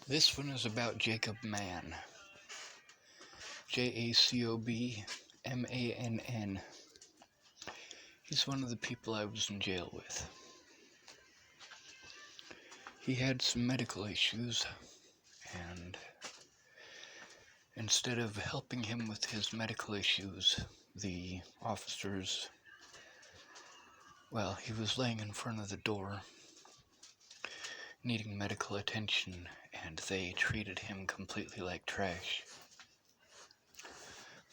This one is about Jacob Mann. Jacobmann. He's one of the people I was in jail with. He had some medical issues, and instead of helping him with his medical issues, the officers, he was laying in front of the door, needing medical attention, and they treated him completely like trash.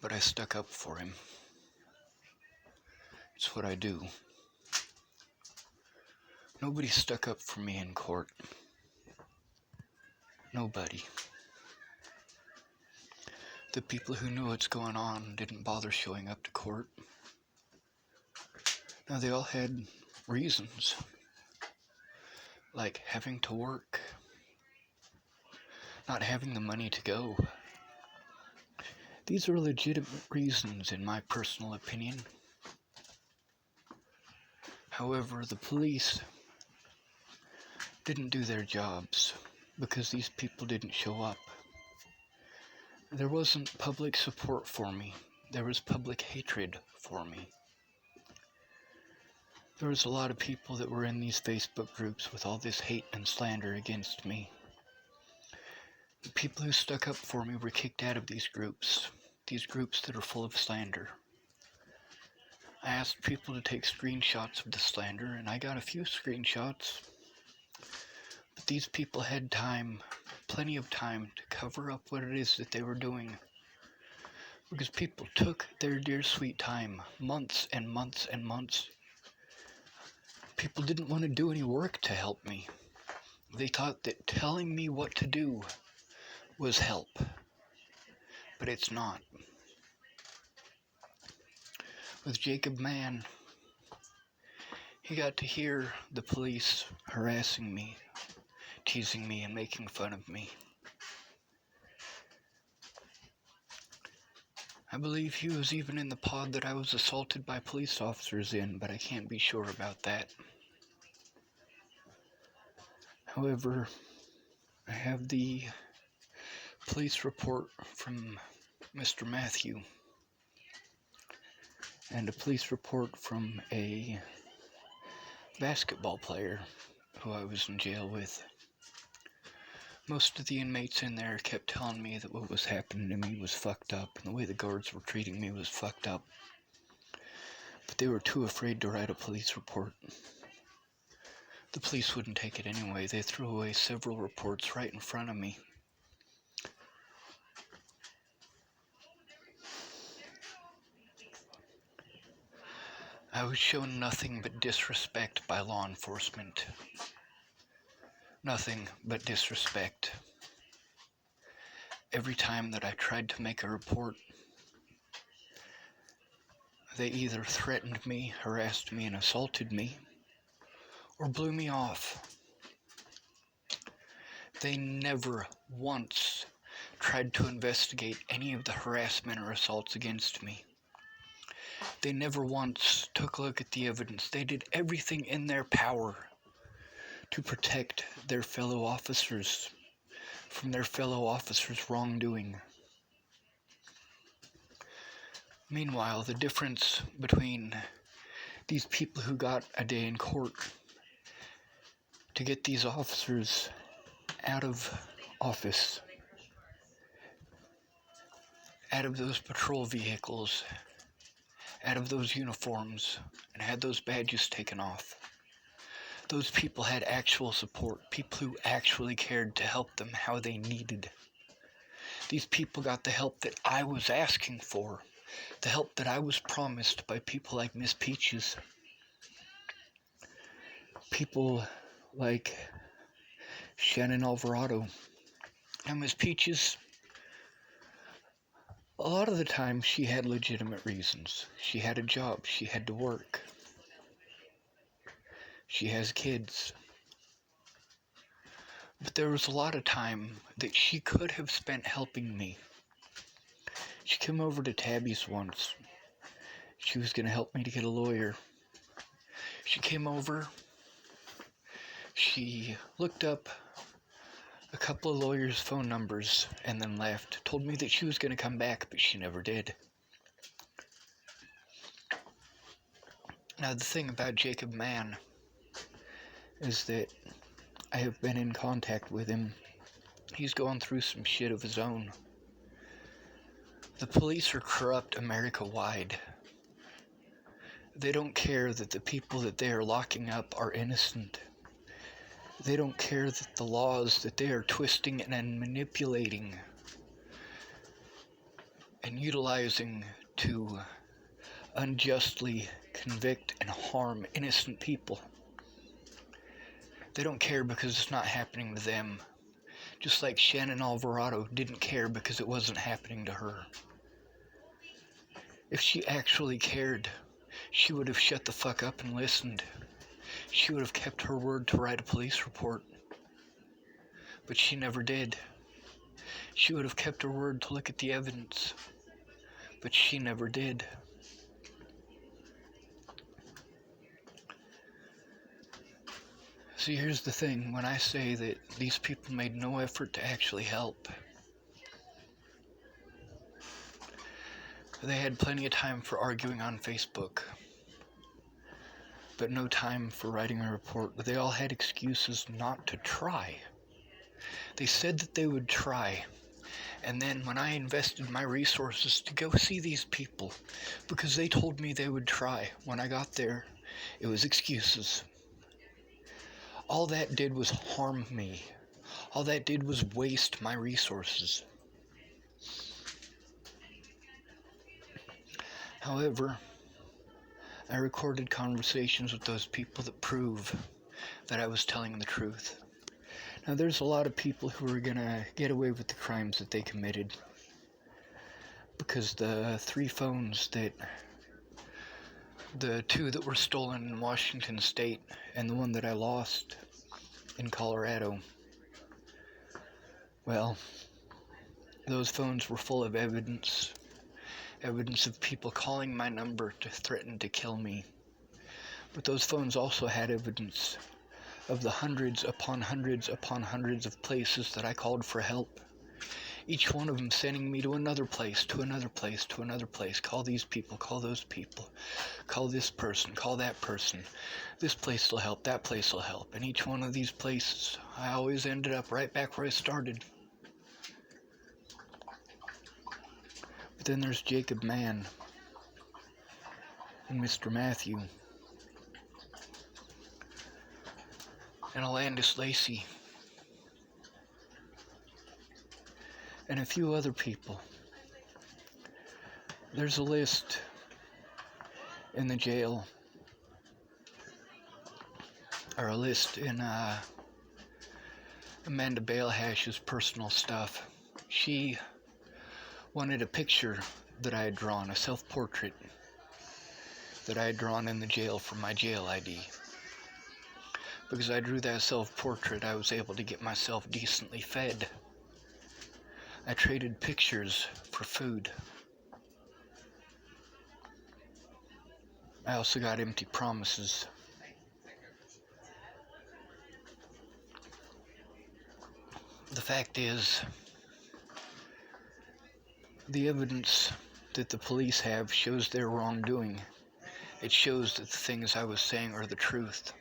But I stuck up for him. It's what I do. Nobody stuck up for me in court. Nobody. The people who knew what's going on didn't bother showing up to court. Now, they all had reasons, like having to work, not having the money to go. These are legitimate reasons, in my personal opinion. However, the police didn't do their jobs because these people didn't show up. There wasn't public support for me. There was public hatred for me. There was a lot of people that were in these Facebook groups with all this hate and slander against me. The people who stuck up for me were kicked out of these groups that are full of slander. I asked people to take screenshots of the slander, and I got a few screenshots. But these people had time, plenty of time, to cover up what it is that they were doing. Because people took their dear sweet time, months and months and months. People didn't want to do any work to help me. They thought that telling me what to do was help. But it's not. With Jacob Mann, he got to hear the police harassing me, teasing me, and making fun of me. I believe he was even in the pod that I was assaulted by police officers in, but I can't be sure about that. However, I have the police report from Mr. Matthew and a police report from a basketball player who I was in jail with. Most of the inmates in there kept telling me that what was happening to me was fucked up, and the way the guards were treating me was fucked up. But they were too afraid to write a police report. The police wouldn't take it anyway. They threw away several reports right in front of me. I was shown nothing but disrespect by law enforcement. Nothing but disrespect. Every time that I tried to make a report, they either threatened me, harassed me, and assaulted me, or blew me off. They never once tried to investigate any of the harassment or assaults against me. They never once took a look at the evidence. They did everything in their power to protect their fellow officers from their fellow officers' wrongdoing. Meanwhile, the difference between these people who got a day in court to get these officers out of office, out of those patrol vehicles, out of those uniforms, and had those badges taken off. Those people had actual support, people who actually cared to help them how they needed. These people got the help that I was asking for, the help that I was promised by people like Miss Peaches. People like Shannon Alvarado. Now, Miss Peaches, a lot of the time she had legitimate reasons. She had a job, she had to work. She has kids. But there was a lot of time that she could have spent helping me. She came over to Tabby's once. She was going to help me to get a lawyer. She came over. She looked up a couple of lawyers' phone numbers and then left. Told me that she was going to come back, but she never did. Now, the thing about Jacob Mann is that I have been in contact with him. He's going through some shit of his own. The police are corrupt America-wide. They don't care that the people that they are locking up are innocent. They don't care that the laws that they are twisting and manipulating and utilizing to unjustly convict and harm innocent people. They don't care because it's not happening to them. Just like Shannon Alvarado didn't care because it wasn't happening to her. If she actually cared, she would have shut the fuck up and listened. She would have kept her word to write a police report. But she never did. She would have kept her word to look at the evidence. But she never did. See, here's the thing. When I say that these people made no effort to actually help, they had plenty of time for arguing on Facebook, but no time for writing a report. They all had excuses not to try. They said that they would try, and then when I invested my resources to go see these people, because they told me they would try, when I got there, it was excuses. All that did was harm me. All that did was waste my resources. However, I recorded conversations with those people that prove that I was telling the truth. Now, there's a lot of people who are gonna get away with the crimes that they committed because the 3 phones the 2 that were stolen in Washington State and the one that I lost in Colorado, well, those phones were full of evidence of people calling my number to threaten to kill me. But those phones also had evidence of the hundreds upon hundreds upon hundreds of places that I called for help. Each one of them sending me to another place, to another place, to another place. Call these people, call those people, call this person, call that person. This place will help, that place will help. And each one of these places, I always ended up right back where I started. But then there's Jacob Mann and Mr. Matthew and Alandis Lacey and a few other people. There's a list in the jail, or a list in Amanda Balehash's personal stuff. She wanted a picture that I had drawn, a self-portrait that I had drawn in the jail from my jail ID. Because I drew that self-portrait, I was able to get myself decently fed. I traded pictures for food. I also got empty promises. The fact is, the evidence that the police have shows their wrongdoing. It shows that the things I was saying are the truth.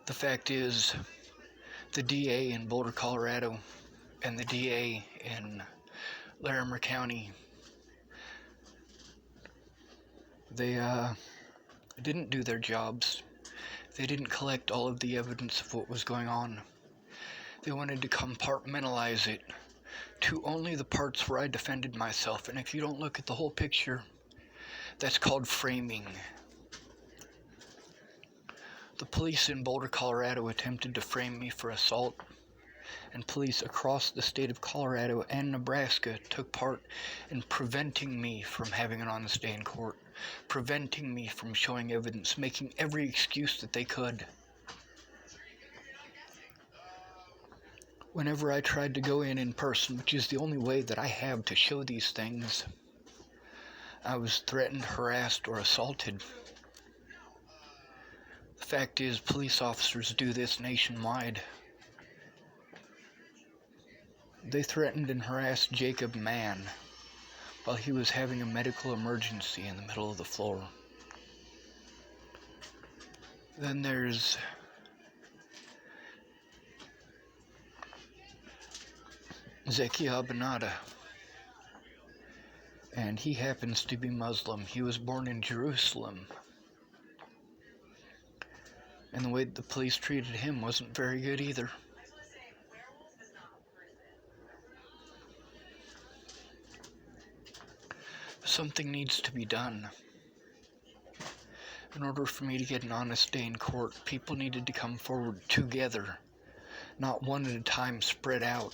The fact is, the DA in Boulder, Colorado, and the DA in Larimer County, they didn't do their jobs. They didn't collect all of the evidence of what was going on. They wanted to compartmentalize it to only the parts where I defended myself. And if you don't look at the whole picture, that's called framing. The police in Boulder, Colorado attempted to frame me for assault, and police across the state of Colorado and Nebraska took part in preventing me from having an honest day in court, preventing me from showing evidence, making every excuse that they could. Whenever I tried to go in person, which is the only way that I have to show these things, I was threatened, harassed, or assaulted. The fact is, police officers do this nationwide. They threatened and harassed Jacob Mann while he was having a medical emergency in the middle of the floor. Then there's Jacob Mann, and he happens to be Muslim. He was born in Jerusalem, and the way the police treated him wasn't very good either. Something needs to be done. In order for me to get an honest day in court, people needed to come forward together, not one at a time spread out.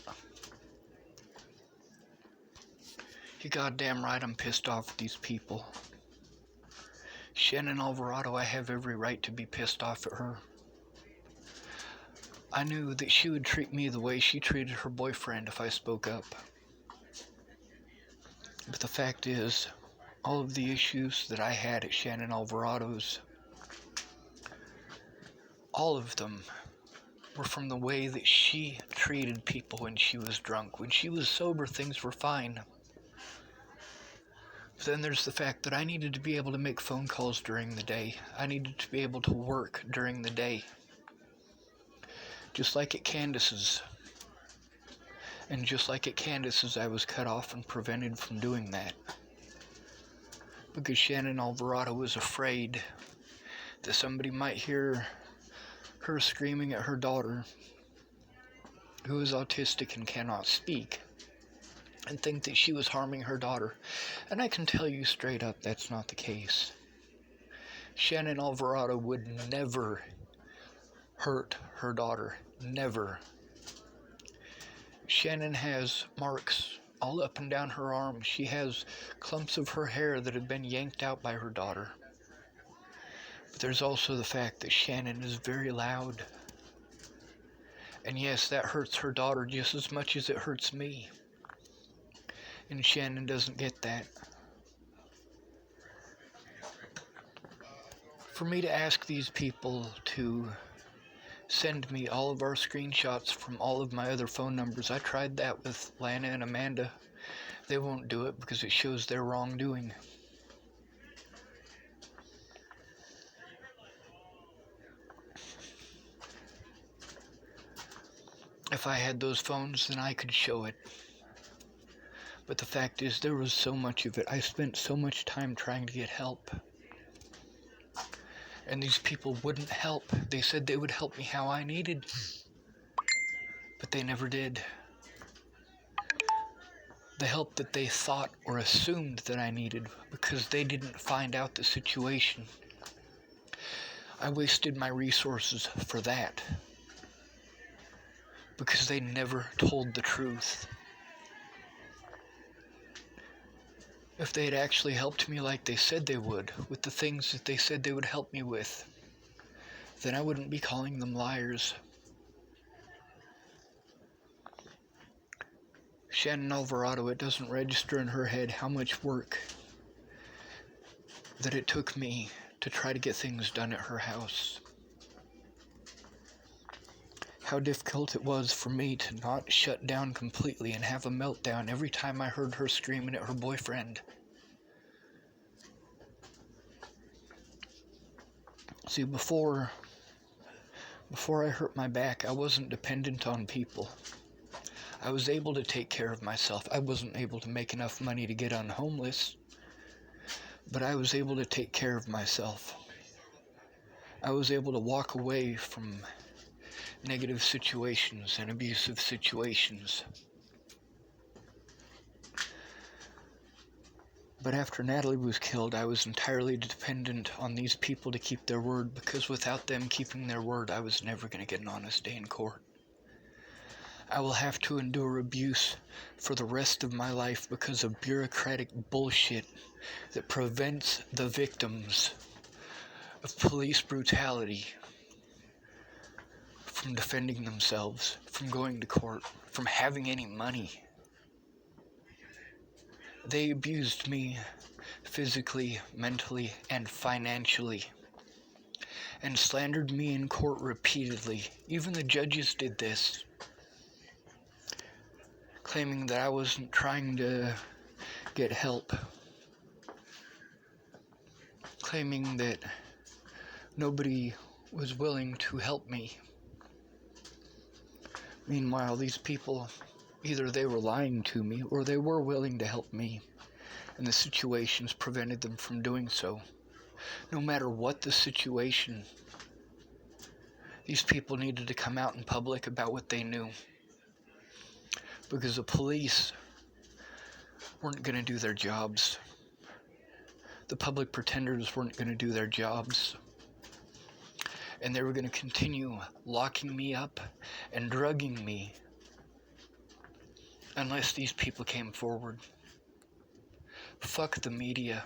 You're goddamn right I'm pissed off at these people. Shannon Alvarado, I have every right to be pissed off at her. I knew that she would treat me the way she treated her boyfriend if I spoke up. But the fact is, all of the issues that I had at Shannon Alvarado's, all of them were from the way that she treated people when she was drunk. When she was sober, things were fine. But then there's the fact that I needed to be able to make phone calls during the day. I needed to be able to work during the day. Just like at Candace's. And just like at Candace's, I was cut off and prevented from doing that. Because Shannon Alvarado was afraid that somebody might hear her screaming at her daughter, who is autistic and cannot speak, and think that she was harming her daughter. And I can tell you straight up, that's not the case. Shannon Alvarado would never hurt her daughter. Never. Shannon has marks all up and down her arm. She has clumps of her hair that have been yanked out by her daughter. But there's also the fact that Shannon is very loud. And yes, that hurts her daughter just as much as it hurts me. And Shannon doesn't get that. For me to ask these people to send me all of our screenshots from all of my other phone numbers. I tried that with Lana and Amanda. They won't do it because it shows their wrongdoing. If I had those phones, then I could show it. But the fact is, there was so much of it. I spent so much time trying to get help. And these people wouldn't help. They said they would help me how I needed. But they never did. The help that they thought or assumed that I needed, because they didn't find out the situation. I wasted my resources for that. Because they never told the truth. If they had actually helped me like they said they would, with the things that they said they would help me with, then I wouldn't be calling them liars. Shannon Alvarado, it doesn't register in her head how much work that it took me to try to get things done at her house. How difficult it was for me to not shut down completely and have a meltdown every time I heard her screaming at her boyfriend. See, before I hurt my back, I wasn't dependent on people. I was able to take care of myself. I wasn't able to make enough money to get unhomeless, but I was able to take care of myself. I was able to walk away from negative situations and abusive situations. But after Natalie was killed, I was entirely dependent on these people to keep their word, because without them keeping their word, I was never going to get an honest day in court. I will have to endure abuse for the rest of my life because of bureaucratic bullshit that prevents the victims of police brutality from defending themselves, from going to court, from having any money. They abused me physically, mentally, and financially, and slandered me in court repeatedly. Even the judges did this. claiming that I wasn't trying to get help, claiming that nobody was willing to help me. Meanwhile, these people, either they were lying to me or they were willing to help me, and the situations prevented them from doing so. No matter what the situation, these people needed to come out in public about what they knew, because the police weren't going to do their jobs. The public pretenders weren't going to do their jobs. And they were going to continue locking me up and drugging me unless these people came forward. Fuck the media.